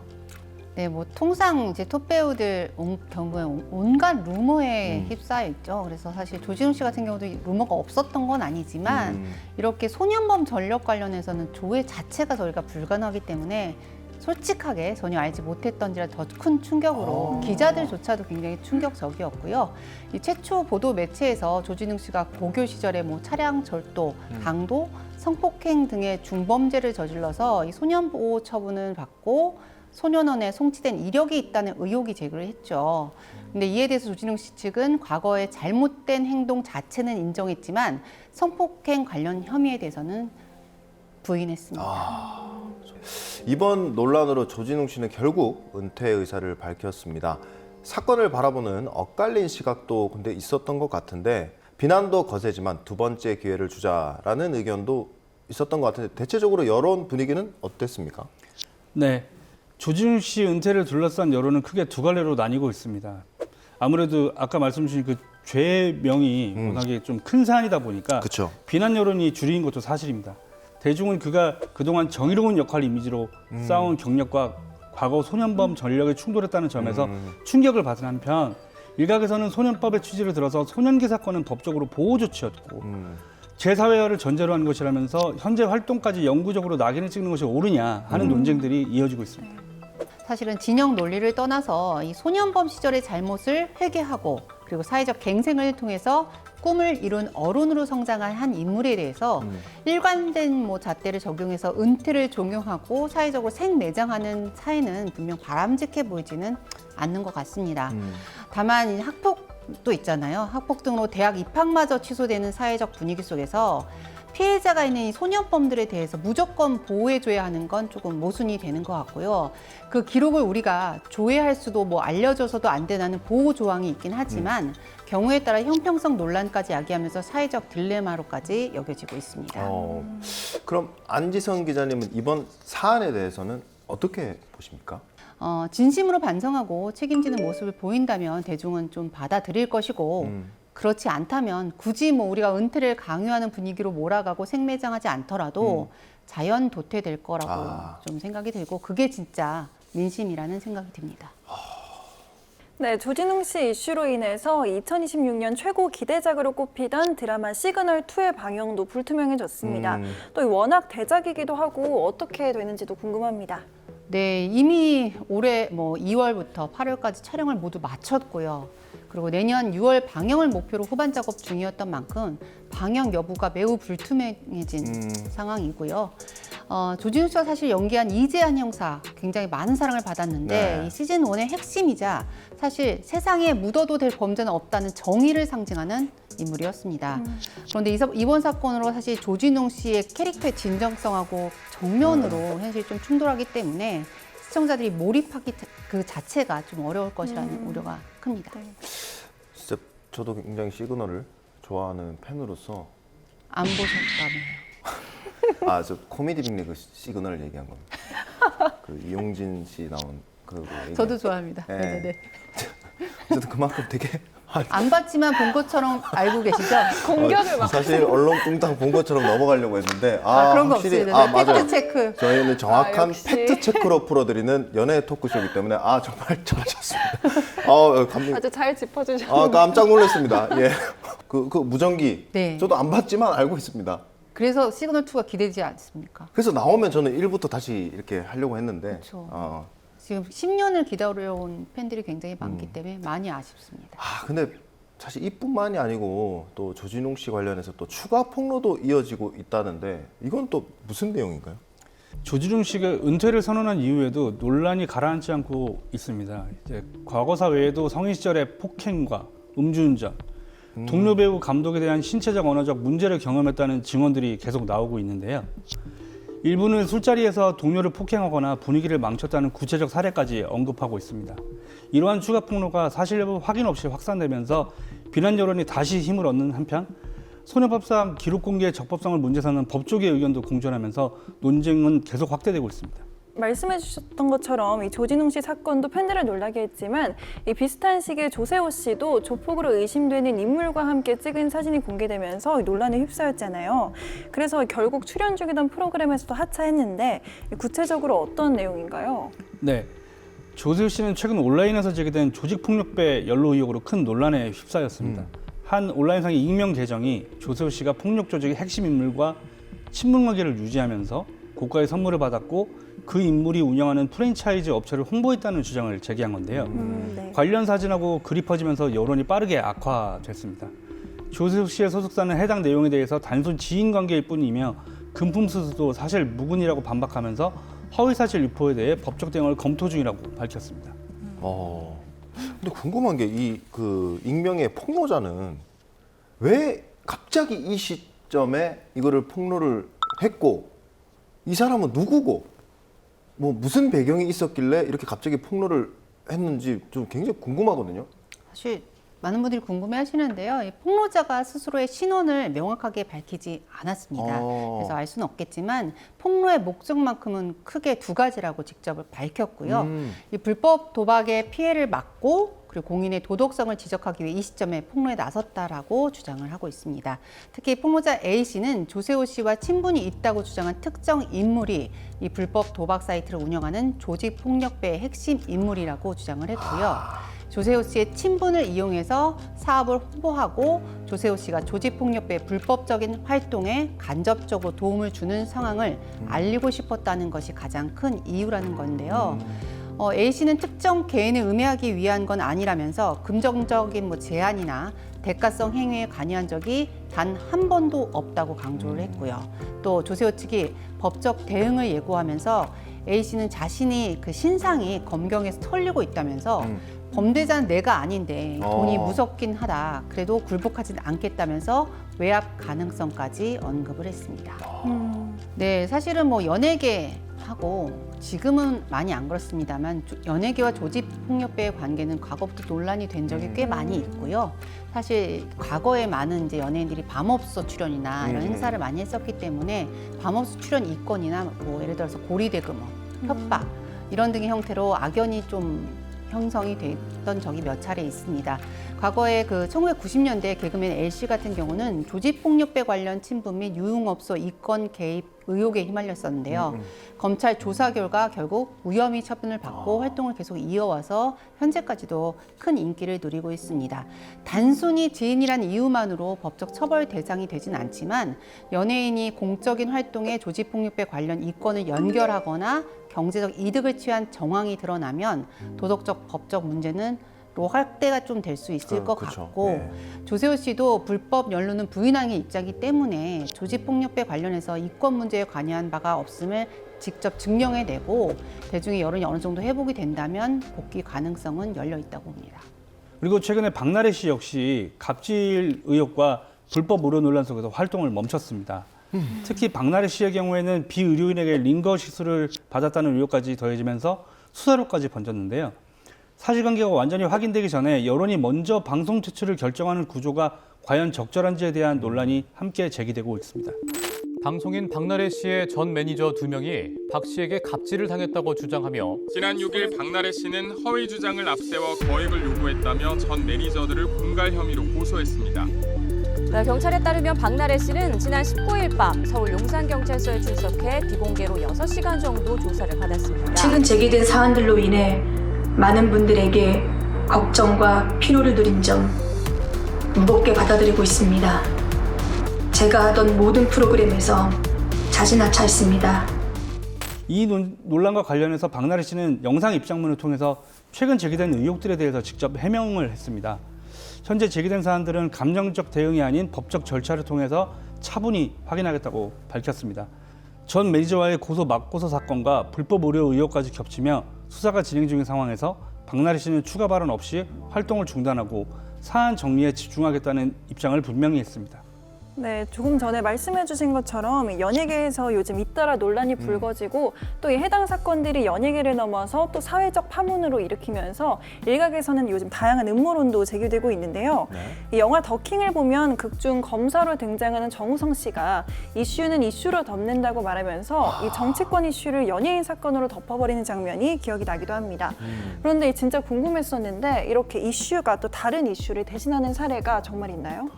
[SPEAKER 4] 네, 뭐 통상 이제 톱 배우들 경우에 온갖 루머에 휩싸여 있죠. 그래서 사실 조진웅 씨 같은 경우도 루머가 없었던 건 아니지만 이렇게 소년범 전력 관련해서는 조회 자체가 저희가 불가능하기 때문에 솔직하게 전혀 알지 못했던지라 더 큰 충격으로 기자들조차도 굉장히 충격적이었고요. 이 최초 보도 매체에서 조진웅 씨가 고교 시절에 뭐 차량 절도, 강도, 성폭행 등의 중범죄를 저질러서 이 소년보호 처분을 받고 소년원에 송치된 이력이 있다는 의혹이 제기를 했죠. 근데 이에 대해서 조진웅 씨 측은 과거에 잘못된 행동 자체는 인정했지만 성폭행 관련 혐의에 대해서는 부인했습니다.
[SPEAKER 3] 이번 논란으로 조진웅 씨는 결국 은퇴 의사를 밝혔습니다. 사건을 바라보는 엇갈린 시각도 근데 있었던 것 같은데 비난도 거세지만 두 번째 기회를 주자라는 의견도 있었던 것 같은데 대체적으로 여론 분위기는 어땠습니까?
[SPEAKER 5] 네, 조진웅 씨 은퇴를 둘러싼 여론은 크게 두 갈래로 나뉘고 있습니다. 아무래도 아까 말씀 주신 그 죄명이 워낙에 좀 큰 사안이다 보니까
[SPEAKER 3] 그쵸.
[SPEAKER 5] 비난 여론이 줄인 것도 사실입니다. 대중은 그가 그동안 정의로운 역할 이미지로 쌓아온 경력과 과거 소년범 전력에 충돌했다는 점에서 충격을 받은 한편 일각에서는 소년법의 취지를 들어서 소년기 사건은 법적으로 보호 조치였고 재사회화를 전제로 한 것이라면서 현재 활동까지 영구적으로 낙인을 찍는 것이 옳으냐 하는 논쟁들이 이어지고 있습니다.
[SPEAKER 4] 사실은 진영 논리를 떠나서 이 소년범 시절의 잘못을 회개하고 그리고 사회적 갱생을 통해서 꿈을 이룬 어른으로 성장한 한 인물에 대해서 일관된 뭐 잣대를 적용해서 은퇴를 종용하고 사회적으로 생매장하는 사회는 분명 바람직해 보이지는 않는 것 같습니다. 다만 이 학폭도 있잖아요. 학폭 등으로 대학 입학마저 취소되는 사회적 분위기 속에서 피해자가 있는 이 소년범들에 대해서 무조건 보호해줘야 하는 건 조금 모순이 되는 것 같고요. 그 기록을 우리가 조회할 수도 뭐 알려줘서도 안 되는 보호 조항이 있긴 하지만 경우에 따라 형평성 논란까지 야기하면서 사회적 딜레마로까지 여겨지고 있습니다.
[SPEAKER 3] 그럼 안지선 기자님은 이번 사안에 대해서는 어떻게 보십니까?
[SPEAKER 4] 진심으로 반성하고 책임지는 모습을 보인다면 대중은 좀 받아들일 것이고 그렇지 않다면 굳이 뭐 우리가 은퇴를 강요하는 분위기로 몰아가고 생매장하지 않더라도 자연 도태될 거라고 좀 생각이 들고 그게 진짜 민심이라는 생각이 듭니다.
[SPEAKER 1] 네, 조진웅 씨 이슈로 인해서 2026년 최고 기대작으로 꼽히던 드라마 시그널2의 방영도 불투명해졌습니다. 또 워낙 대작이기도 하고 어떻게 되는지도 궁금합니다.
[SPEAKER 4] 네, 이미 올해 뭐 2월부터 8월까지 촬영을 모두 마쳤고요. 그리고 내년 6월 방영을 목표로 후반 작업 중이었던 만큼 방영 여부가 매우 불투명해진 상황이고요. 조진웅 씨가 사실 연기한 이재한 형사 굉장히 많은 사랑을 받았는데 이 시즌 1의 핵심이자 사실 세상에 묻어도 될 범죄는 없다는 정의를 상징하는 인물이었습니다. 그런데 이번 사건으로 사실 조진웅 씨의 캐릭터의 진정성하고 정면으로 현실이 좀 충돌하기 때문에 시청자들이 몰입하기 그 자체가 좀 어려울 것이라는 우려가 큽니다.
[SPEAKER 3] 진짜 저도 굉장히 시그널을 좋아하는 팬으로서
[SPEAKER 4] 안 보셨다며요.
[SPEAKER 3] 저 코미디 빅리그 시그널을 얘기한 겁니다. 그 이용진 씨 나온 그
[SPEAKER 4] 저도 좋아합니다.
[SPEAKER 3] 네.
[SPEAKER 4] 네네네.
[SPEAKER 3] 어쨌든 그만큼 되게
[SPEAKER 4] 안 봤지만 본 것처럼 알고 계시죠?
[SPEAKER 1] 공격을 막.
[SPEAKER 3] 사실 언론뚱땅 본 것처럼 넘어가려고 했는데
[SPEAKER 4] 그런 거
[SPEAKER 3] 확실히
[SPEAKER 4] 없습니다. 네,
[SPEAKER 3] 맞아요.
[SPEAKER 4] 팩트 체크.
[SPEAKER 3] 저희는 정확한
[SPEAKER 1] 역시.
[SPEAKER 3] 팩트 체크로 풀어드리는 연예 토크쇼이기 때문에 정말 잘하셨습니다. 감독님
[SPEAKER 1] 아주 잘 짚어주셨는데.
[SPEAKER 3] 깜짝 놀랐습니다. 예, 그 무전기
[SPEAKER 4] 네.
[SPEAKER 3] 저도 안 봤지만 알고 있습니다.
[SPEAKER 4] 그래서 시그널2가 기대되지 않습니까?
[SPEAKER 3] 그래서 나오면 저는 1부터 다시 이렇게 하려고 했는데
[SPEAKER 4] 그렇죠. 지금 10년을 기다려온 팬들이 굉장히 많기 때문에 많이 아쉽습니다.
[SPEAKER 3] 근데 사실 이뿐만이 아니고 또 조진웅 씨 관련해서 또 추가 폭로도 이어지고 있다는데 이건 또 무슨 내용인가요?
[SPEAKER 5] 조진웅 씨가 은퇴를 선언한 이후에도 논란이 가라앉지 않고 있습니다. 이제 과거사 외에도 성인 시절의 폭행과 음주운전, 동료 배우 감독에 대한 신체적 언어적 문제를 경험했다는 증언들이 계속 나오고 있는데요. 일부는 술자리에서 동료를 폭행하거나 분위기를 망쳤다는 구체적 사례까지 언급하고 있습니다. 이러한 추가 폭로가 사실 여부 확인 없이 확산되면서 비난 여론이 다시 힘을 얻는 한편 소녀법상 기록 공개의 적법성을 문제 삼는 법조계의 의견도 공존하면서 논쟁은 계속 확대되고 있습니다.
[SPEAKER 1] 말씀해 주셨던 것처럼 이 조진웅 씨 사건도 팬들을 놀라게 했지만 이 비슷한 시기에 조세호 씨도 조폭으로 의심되는 인물과 함께 찍은 사진이 공개되면서 논란에 휩싸였잖아요. 그래서 결국 출연 중이던 프로그램에서도 하차했는데 구체적으로 어떤 내용인가요?
[SPEAKER 5] 네, 조세호 씨는 최근 온라인에서 제기된 조직폭력배 연루 의혹으로 큰 논란에 휩싸였습니다. 한 온라인상의 익명 계정이 조세호 씨가 폭력 조직의 핵심 인물과 친분 관계를 유지하면서 고가의 선물을 받았고 그 인물이 운영하는 프랜차이즈 업체를 홍보했다는 주장을 제기한 건데요.
[SPEAKER 1] 네.
[SPEAKER 5] 관련 사진하고 글이 퍼지면서 여론이 빠르게 악화됐습니다. 조세호 씨의 소속사는 해당 내용에 대해서 단순 지인 관계일 뿐이며 금품 수수도 사실 무근이라고 반박하면서 허위사실 유포에 대해 법적 대응을 검토 중이라고 밝혔습니다.
[SPEAKER 3] 근데 궁금한 게 이 그 익명의 폭로자는 왜 갑자기 이 시점에 이거를 폭로를 했고 이 사람은 누구고 뭐 무슨 배경이 있었길래 이렇게 갑자기 폭로를 했는지 좀 굉장히 궁금하거든요.
[SPEAKER 4] 사실 많은 분들이 궁금해하시는데요. 이 폭로자가 스스로의 신원을 명확하게 밝히지 않았습니다. 그래서 알 수는 없겠지만 폭로의 목적만큼은 크게 두 가지라고 직접 밝혔고요. 이 불법 도박의 피해를 막고 그리고 공인의 도덕성을 지적하기 위해 이 시점에 폭로에 나섰다라고 주장을 하고 있습니다. 특히 폭로자 A 씨는 조세호 씨와 친분이 있다고 주장한 특정 인물이 이 불법 도박 사이트를 운영하는 조직폭력배의 핵심 인물이라고 주장을 했고요. 조세호 씨의 친분을 이용해서 사업을 홍보하고 조세호 씨가 조직폭력배의 불법적인 활동에 간접적으로 도움을 주는 상황을 알리고 싶었다는 것이 가장 큰 이유라는 건데요. A 씨는 특정 개인을 음해하기 위한 건 아니라면서 금전적인 제한이나 대가성 행위에 관여한 적이 단 한 번도 없다고 강조를 했고요. 또 조세호 측이 법적 대응을 예고하면서 A 씨는 자신이 그 신상이 검경에서 털리고 있다면서 범죄자는 내가 아닌데 돈이
[SPEAKER 3] 어.
[SPEAKER 4] 무섭긴 하다. 그래도 굴복하지는 않겠다면서 외압 가능성까지 언급을 했습니다. 네, 사실은 뭐 연예계하고 지금은 많이 안 그렇습니다만 연예계와 조직폭력배의 관계는 과거부터 논란이 된 적이 꽤 많이 있고요. 사실 과거에 많은 이제 연예인들이 밤업소 출연이나 이런 행사를 많이 했었기 때문에 밤업소 출연 이권이나 뭐 예를 들어서 고리대금업, 협박 이런 등의 형태로 악연이 좀 형성이 됐던 적이 몇 차례 있습니다. 과거에 그 1990년대 개그맨 L씨 같은 경우는 조직폭력배 관련 친분 및 유흥업소 이권 개입 의혹에 휘말렸었는데요. 검찰 조사 결과 결국 무혐의 처분을 받고 활동을 계속 이어와서 현재까지도 큰 인기를 누리고 있습니다. 단순히 지인이란 이유만으로 법적 처벌 대상이 되진 않지만 연예인이 공적인 활동에 조직폭력배 관련 이권을 연결하거나 경제적 이득을 취한 정황이 드러나면 도덕적, 법적 문제는 확대가 좀 될 수 있을 것
[SPEAKER 3] 그렇죠.
[SPEAKER 4] 같고
[SPEAKER 3] 네.
[SPEAKER 4] 조세호 씨도 불법 연루는 부인하는 입장이기 때문에 조직폭력배 관련해서 이권 문제에 관여한 바가 없음을 직접 증명해내고 대중의 여론이 어느 정도 회복이 된다면 복귀 가능성은 열려 있다고 봅니다.
[SPEAKER 5] 그리고 최근에 박나래 씨 역시 갑질 의혹과 불법 의료 논란 속에서 활동을 멈췄습니다. 특히 박나래 씨의 경우에는 비의료인에게 링거 시술을 받았다는 의혹까지 더해지면서 수사로까지 번졌는데요. 사실관계가 완전히 확인되기 전에 여론이 먼저 방송 퇴출을 결정하는 구조가 과연 적절한지에 대한 논란이 함께 제기되고 있습니다.
[SPEAKER 9] 방송인 박나래 씨의 전 매니저 2명이 박 씨에게 갑질을 당했다고 주장하며
[SPEAKER 10] 지난 6일 박나래 씨는 허위 주장을 앞세워 거액을 요구했다며 전 매니저들을 공갈 혐의로 고소했습니다.
[SPEAKER 8] 네, 경찰에 따르면 박나래 씨는 지난 19일 밤 서울 용산경찰서에 출석해 비공개로 6시간 정도 조사를 받았습니다.
[SPEAKER 2] 최근 제기된 사안들로 인해 많은 분들에게 걱정과 피로를 누린 점 무겁게 받아들이고 있습니다. 제가 하던 모든 프로그램에서 자진하차했습니다.
[SPEAKER 5] 이 논란과 관련해서 박나래 씨는 영상 입장문을 통해서 최근 제기된 의혹들에 대해서 직접 해명을 했습니다. 현재 제기된 사안들은 감정적 대응이 아닌 법적 절차를 통해서 차분히 확인하겠다고 밝혔습니다. 전 매니저와의 고소 맞고소 사건과 불법 의료 의혹까지 겹치며 수사가 진행 중인 상황에서 박나래 씨는 추가 발언 없이 활동을 중단하고 사안 정리에 집중하겠다는 입장을 분명히 했습니다.
[SPEAKER 1] 네, 조금 전에 말씀해 주신 것처럼 연예계에서 요즘 잇따라 논란이 불거지고 또 이 해당 사건들이 연예계를 넘어서 또 사회적 파문으로 일으키면서 일각에서는 요즘 다양한 음모론도 제기되고 있는데요. 이 영화 더킹을 보면 극중 검사로 등장하는 정우성 씨가 이슈는 이슈로 덮는다고 말하면서 이 정치권 이슈를 연예인 사건으로 덮어버리는 장면이 기억이 나기도 합니다. 그런데 진짜 궁금했었는데 이렇게 이슈가 또 다른 이슈를 대신하는 사례가 정말 있나요?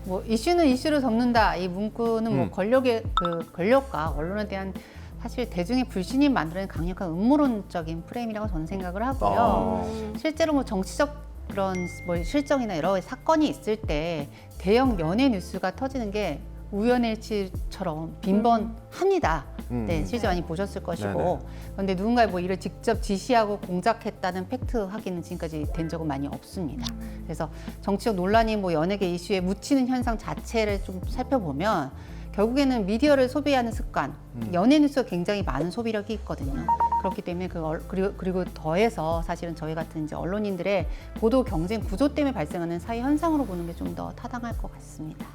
[SPEAKER 4] 뭐 이슈는 이슈로 덮는다 이 문구는 뭐 권력과 언론에 대한 사실 대중의 불신이 만들어낸 강력한 음모론적인 프레임이라고 저는 생각을 하고요. 실제로 뭐 정치적 그런 뭐 실정이나 여러 사건이 있을 때 대형 연예 뉴스가 터지는 게 우연의 일치처럼 빈번합니다. 네, 실제 많이 보셨을 것이고. 그런데 누군가의 뭐 일을 직접 지시하고 공작했다는 팩트 확인은 지금까지 된 적은 많이 없습니다. 그래서 정치적 논란이 뭐 연예계 이슈에 묻히는 현상 자체를 좀 살펴보면 결국에는 미디어를 소비하는 습관, 연예 뉴스가 굉장히 많은 소비력이 있거든요. 그렇기 때문에 그리고 더해서 사실은 저희 같은 이제 언론인들의 보도 경쟁 구조 때문에 발생하는 사회 현상으로 보는 게 좀 더 타당할 것 같습니다.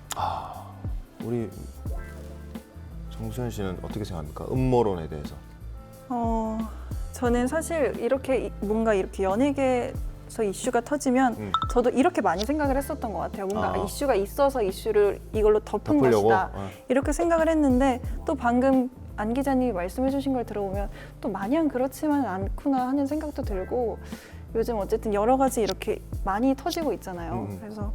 [SPEAKER 3] 우리 정수현 씨는 어떻게 생각합니까? 음모론에 대해서.
[SPEAKER 1] 저는 사실 이렇게 뭔가 이렇게 연예계에서 이슈가 터지면 저도 이렇게 많이 생각을 했었던 것 같아요. 뭔가 이슈가 있어서 이슈를 이걸로 덮은 것이다. 이렇게 생각을 했는데 또 방금 안 기자님이 말씀해 주신 걸 들어보면 또 마냥 그렇지만 않구나 하는 생각도 들고 요즘 어쨌든 여러 가지 이렇게 많이 터지고 있잖아요. 그래서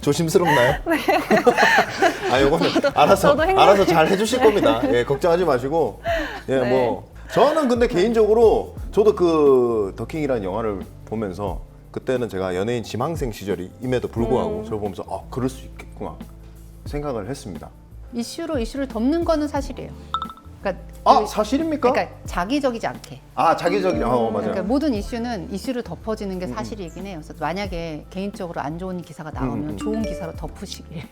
[SPEAKER 3] 조심스럽나요? 네. 이거는 알아서 잘 해주실 겁니다. 예, 걱정하지 마시고. 예,
[SPEAKER 1] 네.
[SPEAKER 3] 뭐 저는 근데 개인적으로 저도 그 더킹이라는 영화를 보면서 그때는 제가 연예인 지망생 시절임에도 불구하고 저를 보면서 그럴 수 있겠구나 생각을 했습니다.
[SPEAKER 4] 이슈를 덮는 거는 사실이에요. 그러니까
[SPEAKER 3] 사실입니까?
[SPEAKER 4] 그러니까 자기적이지 않게.
[SPEAKER 3] 자기적이. 맞아요.
[SPEAKER 4] 그러니까 모든 이슈를 덮어지는 게 사실이긴 해요. 그래서 만약에 개인적으로 안 좋은 기사가 나오면 좋은 기사로 덮으시길.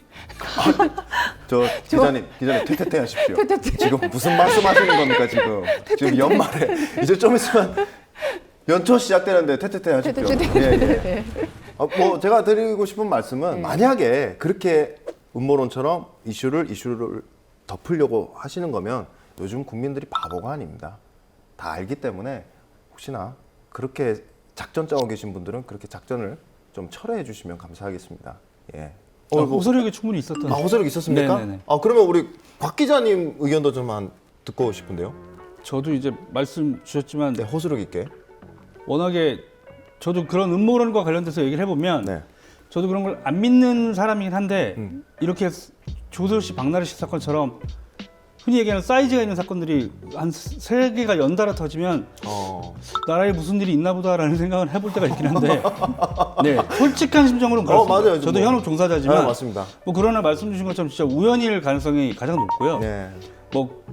[SPEAKER 3] 기자님 퇴퇴퇴 하십시오. 지금 무슨 말씀하시는 겁니까 지금? 지금 연말에 이제 좀 있으면 연초 시작되는데 퇴퇴퇴 하십시오. 예. 뭐 제가 드리고 싶은 말씀은 만약에 그렇게 음모론처럼 이슈를 덮으려고 하시는 거면 요즘 국민들이 바보가 아닙니다. 다 알기 때문에 혹시나 그렇게 작전 짜고 계신 분들은 그렇게 작전을 좀 철회해 주시면 감사하겠습니다. 예.
[SPEAKER 5] 호소력이 충분히 있었던.
[SPEAKER 3] 호소력 있었습니까?
[SPEAKER 5] 네네네.
[SPEAKER 3] 그러면 우리 곽 기자님 의견도 좀 듣고 싶은데요.
[SPEAKER 5] 저도 이제 말씀 주셨지만
[SPEAKER 3] 네, 호소력 있게.
[SPEAKER 5] 워낙에 저도 그런 음모론과 관련돼서 얘기를 해보면
[SPEAKER 3] 네.
[SPEAKER 5] 저도 그런 걸 안 믿는 사람이긴 한데 이렇게 조세호 박나래 씨 사건처럼 흔히 얘기하는 사이즈가 있는 사건들이 한 3개가 연달아 터지면 나라에 무슨 일이 있나 보다라는 생각을 해볼 때가 있긴 한데 네, 솔직한 심정으로는 그렇습니다.
[SPEAKER 3] 맞아요.
[SPEAKER 5] 저도 현업 종사자지만
[SPEAKER 3] 맞습니다.
[SPEAKER 5] 뭐 그러나 말씀 주신 것처럼 진짜 우연일 가능성이 가장 높고요.
[SPEAKER 3] 네.
[SPEAKER 5] 뭐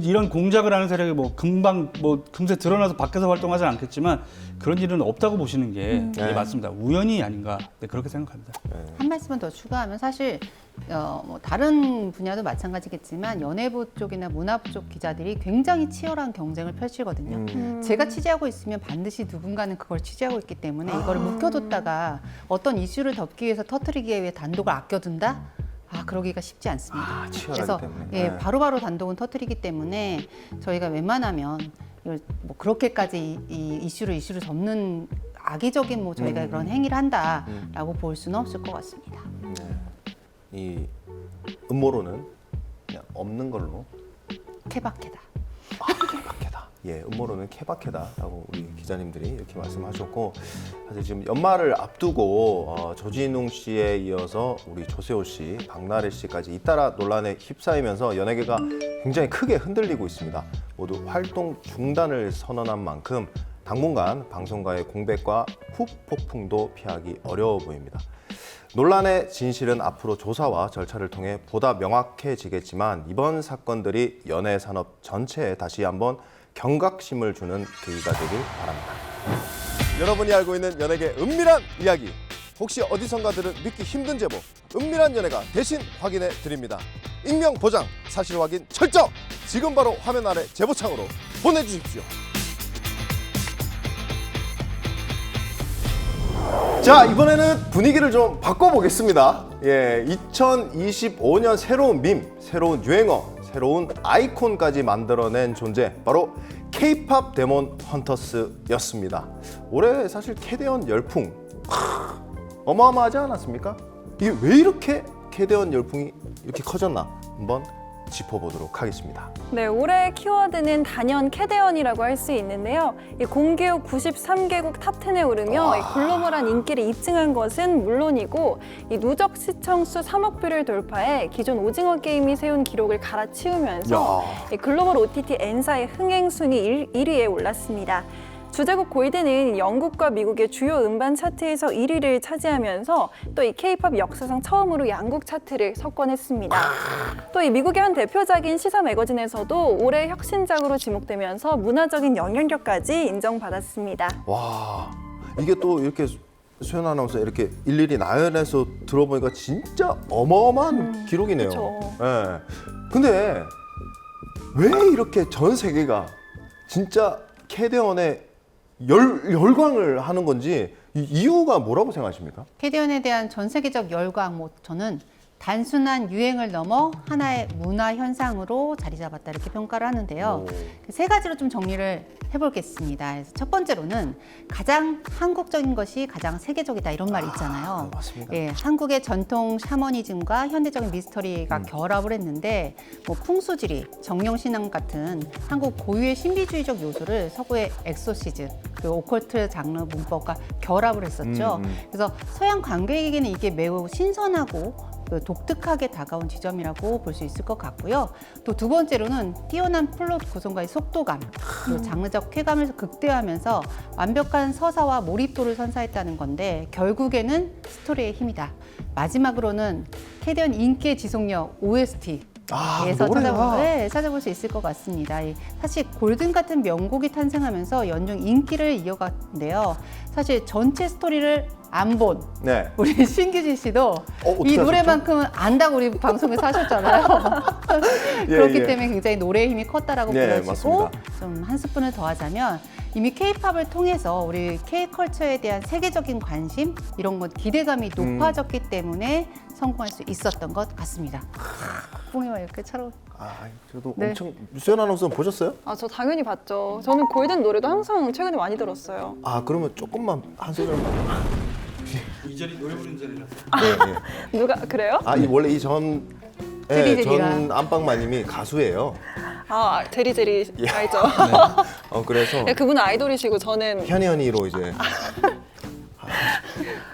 [SPEAKER 5] 이런 공작을 하는 세력이 뭐 금방 뭐 금세 드러나서 밖에서 활동하지 않겠지만 그런 일은 없다고 보시는 게
[SPEAKER 3] 네.
[SPEAKER 5] 맞습니다. 우연이 아닌가 그렇게 생각합니다.
[SPEAKER 4] 한 말씀만 더 추가하면 사실 뭐 다른 분야도 마찬가지겠지만 연예부 쪽이나 문화부 쪽 기자들이 굉장히 치열한 경쟁을 펼치거든요. 제가 취재하고 있으면 반드시 누군가는 그걸 취재하고 있기 때문에 이걸 묵혀뒀다가 어떤 이슈를 덮기 위해서 터뜨리기 위해 단독을 아껴둔다? 그러기가 쉽지 않습니다. 그래서
[SPEAKER 3] 때문에.
[SPEAKER 4] 바로바로 단독은 터뜨리기 때문에 저희가 웬만하면 이걸 뭐 그렇게까지 이 이슈를 접는 악의적인 뭐 저희가 그런 행위를 한다라고 볼 수는 없을 것 같습니다.
[SPEAKER 3] 이 음모론은 그냥 없는 걸로.
[SPEAKER 4] 케바케다.
[SPEAKER 3] 케바케다. 예, 음모론은 케바케다라고 우리 기자님들이 이렇게 말씀하셨고, 사실 지금 연말을 앞두고 조진웅 씨에 이어서 우리 조세호 씨, 박나래 씨까지 잇따라 논란에 휩싸이면서 연예계가 굉장히 크게 흔들리고 있습니다. 모두 활동 중단을 선언한 만큼 당분간 방송가의 공백과 후폭풍도 피하기 어려워 보입니다. 논란의 진실은 앞으로 조사와 절차를 통해 보다 명확해지겠지만 이번 사건들이 연예 산업 전체에 다시 한번 경각심을 주는 계기가 되길 바랍니다. 여러분이 알고 있는 연예계 은밀한 이야기, 혹시 어디선가 들은 믿기 힘든 제보, 은밀한 연예가 대신 확인해 드립니다. 익명 보장, 사실 확인 철저! 지금 바로 화면 아래 제보창으로 보내주십시오. 자, 이번에는 분위기를 좀 바꿔보겠습니다. 2025년 새로운 밈, 새로운 유행어, 새로운 아이콘까지 만들어낸 존재, 바로 K-팝 데몬 헌터스였습니다. 올해 사실 캐대언 열풍 어마어마하지 않았습니까? 이게 왜 이렇게 캐대언 열풍이 이렇게 커졌나 한번 짚어보도록 하겠습니다.
[SPEAKER 1] 네, 올해 키워드는 단연 캐대언이라고 할 수 있는데요. 이 공개 후 93개국 탑10에 오르며 이 글로벌한 인기를 입증한 것은 물론이고 이 누적 시청수 3억 뷰를 돌파해 기존 오징어 게임이 세운 기록을 갈아치우면서 이 글로벌 OTT N사의 흥행 순위 1위에 올랐습니다. 주제곡 골드는 영국과 미국의 주요 음반 차트에서 1위를 차지하면서 또 이 K-팝 역사상 처음으로 양국 차트를 석권했습니다. 또 이 미국의 한 대표작인 시사 매거진에서도 올해 혁신작으로 지목되면서 문화적인 영향력까지 인정받았습니다.
[SPEAKER 3] 와, 이게 또 이렇게 수연 아나운서 이렇게 일일이 나열해서 들어보니까 진짜 어마어마한 기록이네요. 예. 근데 왜 이렇게 전 세계가 진짜 캐대언에 열광을 하는 건지 이유가 뭐라고 생각하십니까?
[SPEAKER 4] 캐대언에 대한 전 세계적 열광, 저는 단순한 유행을 넘어 하나의 문화 현상으로 자리 잡았다 이렇게 평가를 하는데요. 세 가지로 좀 정리를 해보겠습니다. 그래서 첫 번째로는 가장 한국적인 것이 가장 세계적이다 이런 말이 있잖아요.
[SPEAKER 3] 맞습니다.
[SPEAKER 4] 예, 한국의 전통 샤머니즘과 현대적인 미스터리가 결합을 했는데 풍수지리, 정령신앙 같은 한국 고유의 신비주의적 요소를 서구의 엑소시즘, 그리고 오컬트 장르 문법과 결합을 했었죠. 그래서 서양 관객에게는 이게 매우 신선하고 독특하게 다가온 지점이라고 볼 수 있을 것 같고요. 또 두 번째로는 뛰어난 플롯 구성과의 속도감, 그리고 장르적 쾌감을 극대화하면서 완벽한 서사와 몰입도를 선사했다는 건데 결국에는 스토리의 힘이다. 마지막으로는 캐대언 인기의 지속력 OST에서 찾아볼 수 있을 것 같습니다. 사실 골든 같은 명곡이 탄생하면서 연중 인기를 이어갔는데요. 사실 전체 스토리를 안 본 우리 신규진 씨도 이 노래만큼은 안다고 우리 방송에서 하셨잖아요. 그렇기 때문에 굉장히 노래의 힘이 컸다라고 보여지고 좀 한 스푼을 더하자면 이미 K-팝을 통해서 우리 K-컬처에 대한 세계적인 관심, 이런 것 기대감이 높아졌기 때문에 성공할 수 있었던 것 같습니다. 뿡이와 이렇게 차로.
[SPEAKER 3] 저도
[SPEAKER 4] 네.
[SPEAKER 3] 엄청 유수연 아나운서는 보셨어요?
[SPEAKER 1] 저 당연히 봤죠. 저는 골든 노래도 항상 최근에 많이 들었어요.
[SPEAKER 3] 그러면 조금만 한 소절만.
[SPEAKER 5] 이 자리 노래 부르는 자리라서.
[SPEAKER 3] 네.
[SPEAKER 1] 누가 그래요?
[SPEAKER 3] 원래 이 전 안방마님이 가수예요.
[SPEAKER 1] 제리제리 알죠?
[SPEAKER 3] 그래서
[SPEAKER 1] 그분은 아이돌이시고 저는
[SPEAKER 3] 현이로 이제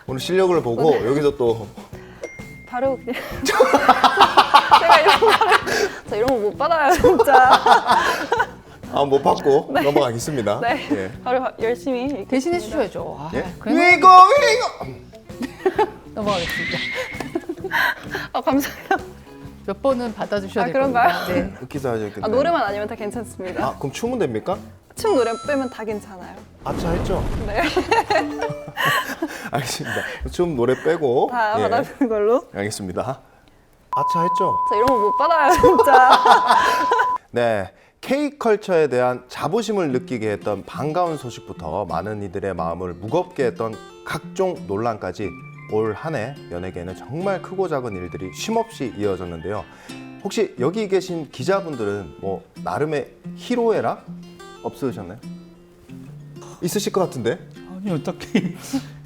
[SPEAKER 3] 오늘 실력을 보고 여기서 또
[SPEAKER 1] 바로 그냥 제가 이런 거 못 받아요 진짜.
[SPEAKER 3] 못 받고 넘어가겠습니다.
[SPEAKER 1] 네.
[SPEAKER 3] 예.
[SPEAKER 1] 바로 열심히
[SPEAKER 4] 대신해 주셔야죠.
[SPEAKER 3] 예?
[SPEAKER 4] 그냥
[SPEAKER 3] 위고
[SPEAKER 4] 넘어가겠습니다.
[SPEAKER 1] 감사해요.
[SPEAKER 4] 몇 번은 받아주셔야 될
[SPEAKER 1] 그런가요?
[SPEAKER 4] 겁니다. 네.
[SPEAKER 3] 기사하셨겠네.
[SPEAKER 1] 노래만 아니면 다 괜찮습니다.
[SPEAKER 3] 그럼 춤은 됩니까?
[SPEAKER 1] 춤 노래 빼면 다 괜찮아요.
[SPEAKER 3] 아차 했죠?
[SPEAKER 1] 네.
[SPEAKER 3] 알겠습니다. 춤 노래 빼고
[SPEAKER 1] 다 받아주는 걸로.
[SPEAKER 3] 알겠습니다. 아차 했죠?
[SPEAKER 1] 저 이런 거 못 받아요 진짜.
[SPEAKER 3] 네. K컬처에 대한 자부심을 느끼게 했던 반가운 소식부터 많은 이들의 마음을 무겁게 했던 각종 논란까지 올 한 해 연예계에는 정말 크고 작은 일들이 쉼없이 이어졌는데요. 혹시 여기 계신 기자분들은 뭐 나름의 희로애락 없으셨나요? 있으실 것 같은데?
[SPEAKER 5] 아니요, 딱히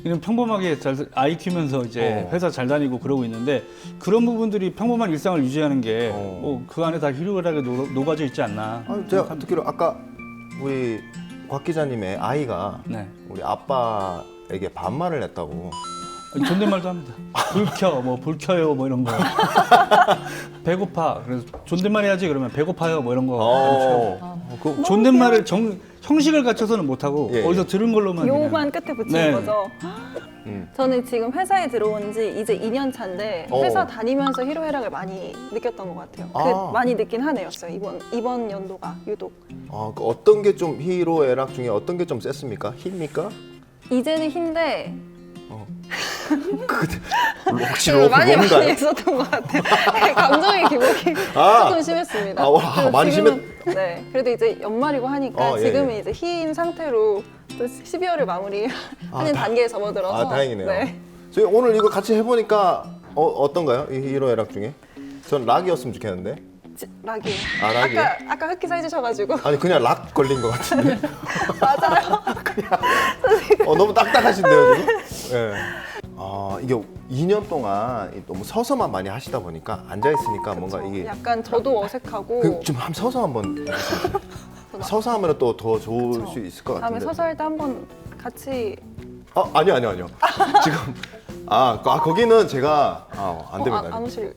[SPEAKER 5] 그냥 평범하게 아이 키우면서 이제 회사 잘 다니고 그러고 있는데 그런 부분들이 평범한 일상을 유지하는 게 그 안에 다 희로애락에 녹아져 있지 않나.
[SPEAKER 3] 제가 듣기로 아까 우리 곽 기자님의 아이가
[SPEAKER 5] 네.
[SPEAKER 3] 우리 아빠에게 반말을 했다고.
[SPEAKER 5] 존댓말도 합니다. 불 켜, 불 켜요, 이런 거. 배고파. 그래서 존댓말 해야지 그러면 배고파요, 이런 거. 존댓말을 형식을 갖춰서는 못 하고 어디서 들은 걸로만.
[SPEAKER 1] 요만 끝에 붙이는
[SPEAKER 5] 네.
[SPEAKER 1] 거죠. 저는 지금 회사에 들어온 지 이제 2년 차인데 회사 다니면서 희로애락을 많이 느꼈던 것 같아요. 많이 느낀 한 해였어요. 이번 연도가 유독.
[SPEAKER 3] 어떤 게 좀 희로애락 중에 어떤 게 좀 셌습니까? 희입니까?
[SPEAKER 1] 이제는 희인데
[SPEAKER 3] 혹시
[SPEAKER 1] 많이
[SPEAKER 3] 뭔가요?
[SPEAKER 1] 했었던 것 같아요. 감정의 기복이 조금 심했습니다.
[SPEAKER 3] 많이
[SPEAKER 1] 네, 그래도 이제 연말이고 하니까 지금은 이제 희인 상태로 또 12월을 마무리하는 단계에 접어들어서.
[SPEAKER 3] 다행이네요.
[SPEAKER 1] 네.
[SPEAKER 3] 저희 오늘 이거 같이 해보니까 어떤가요? 이 희로애락 중에? 전 락이었으면 좋겠는데.
[SPEAKER 1] 락이에요.
[SPEAKER 3] 락이에요?
[SPEAKER 1] 아까 흑기사 해주셔가지고.
[SPEAKER 3] 아니 그냥 락 걸린 것 같은데.
[SPEAKER 1] 맞아요.
[SPEAKER 3] 너무 딱딱하신데요 지금? 네. 이게 2년 동안 너무 서서만 많이 하시다 보니까 앉아 있으니까 뭔가 이게
[SPEAKER 1] 약간 저도 어색하고.
[SPEAKER 3] 좀 서서 한번 서서 하면 또 더 좋을 수 있을 것
[SPEAKER 1] 다음에
[SPEAKER 3] 같은데.
[SPEAKER 1] 서서 할 때 한번 같이.
[SPEAKER 3] 아니요. 지금 거기는 제가 안 됩니다.
[SPEAKER 1] 안 오실.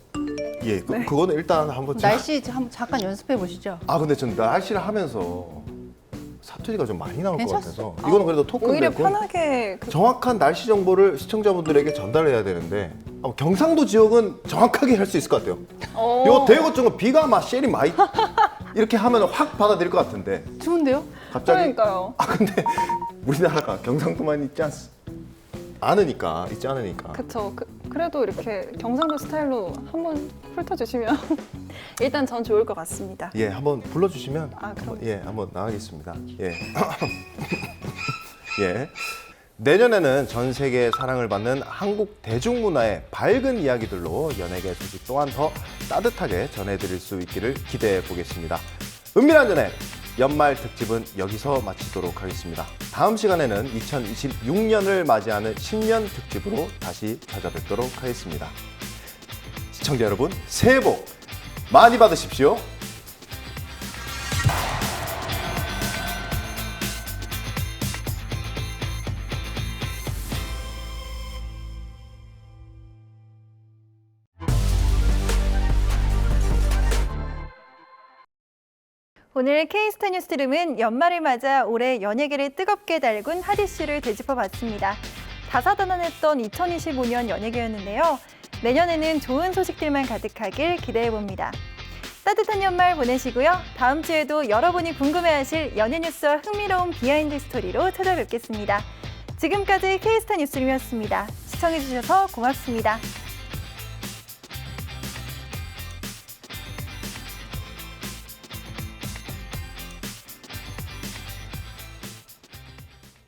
[SPEAKER 3] 예, 그거는 일단 한번
[SPEAKER 4] 날씨 잠깐 연습해 보시죠.
[SPEAKER 3] 근데 전 날씨를 하면서 사투리가 좀 많이 나올 것
[SPEAKER 4] 괜찮았어.
[SPEAKER 3] 같아서 이거는 그래도 토크인데
[SPEAKER 1] 오히려 편하게.
[SPEAKER 3] 정확한 날씨 정보를 시청자분들에게 전달해야 되는데 경상도 지역은 정확하게 할 수 있을 것 같아요. 요 대구 쪽은 비가 막 쉐리 많이 이렇게 하면 확 받아들일 것 같은데
[SPEAKER 4] 추운데요?
[SPEAKER 3] 갑자기
[SPEAKER 1] 그러니까요.
[SPEAKER 3] 근데 우리나라가 경상도만 있지 않으니까.
[SPEAKER 1] 그쵸. 그래도 이렇게 경상도 스타일로 한번 훑어주시면 일단 전 좋을 것 같습니다.
[SPEAKER 3] 예, 한번 불러주시면
[SPEAKER 1] 그럼.
[SPEAKER 3] 한번 나가겠습니다. 예. 예. 내년에는 전 세계의 사랑을 받는 한국 대중문화의 밝은 이야기들로 연예계 소식 또한 더 따뜻하게 전해드릴 수 있기를 기대해 보겠습니다. 은밀한 연예 연말 특집은 여기서 마치도록 하겠습니다. 다음 시간에는 2026년을 맞이하는 신년 특집으로 다시 찾아뵙도록 하겠습니다. 시청자 여러분, 새해 복 많이 받으십시오.
[SPEAKER 1] 오늘 K스타 뉴스룸은 연말을 맞아 올해 연예계를 뜨겁게 달군 핫 이슈를 되짚어봤습니다. 다사다난했던 2025년 연예계였는데요. 내년에는 좋은 소식들만 가득하길 기대해봅니다. 따뜻한 연말 보내시고요. 다음 주에도 여러분이 궁금해하실 연예 뉴스와 흥미로운 비하인드 스토리로 찾아뵙겠습니다. 지금까지 K스타 뉴스룸이었습니다. 시청해주셔서 고맙습니다.